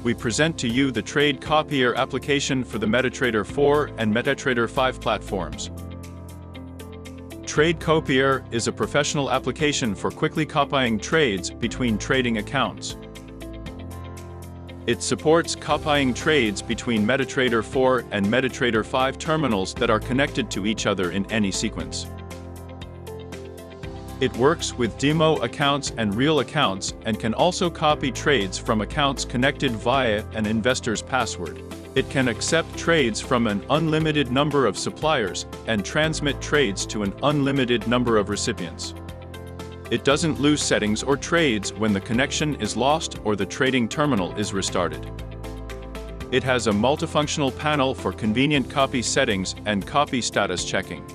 we present to you the Trade Copier application for the MetaTrader 4 and MetaTrader 5 platforms. Trade Copier is a professional application for quickly copying trades between trading accounts. It supports copying trades between MetaTrader 4 and MetaTrader 5 terminals that are connected to each other in any sequence. It works with demo accounts and real accounts and can also copy trades from accounts connected via an investor's password. It can accept trades from an unlimited number of suppliers and transmit trades to an unlimited number of recipients. It doesn't lose settings or trades when the connection is lost or the trading terminal is restarted. It has a multifunctional panel for convenient copy settings and copy status checking.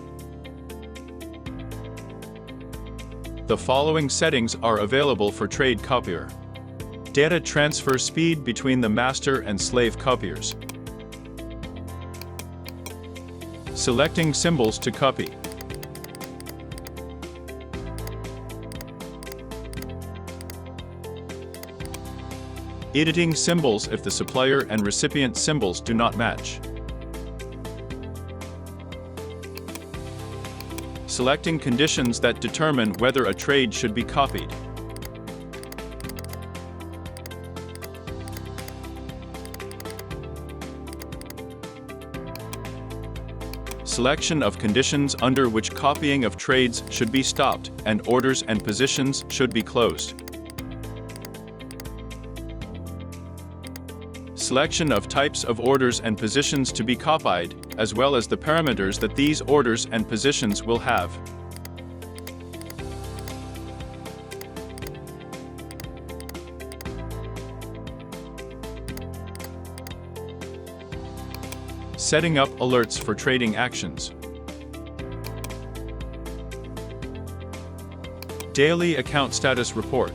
The following settings are available for Trade Copier. Data transfer speed between the master and slave copiers. Selecting symbols to copy. Editing symbols if the supplier and recipient symbols do not match. Selecting conditions that determine whether a trade should be copied. Selection of conditions under which copying of trades should be stopped and orders and positions should be closed. Selection of types of orders and positions to be copied, as well as the parameters that these orders and positions will have. Setting up alerts for trading actions. Daily account status report.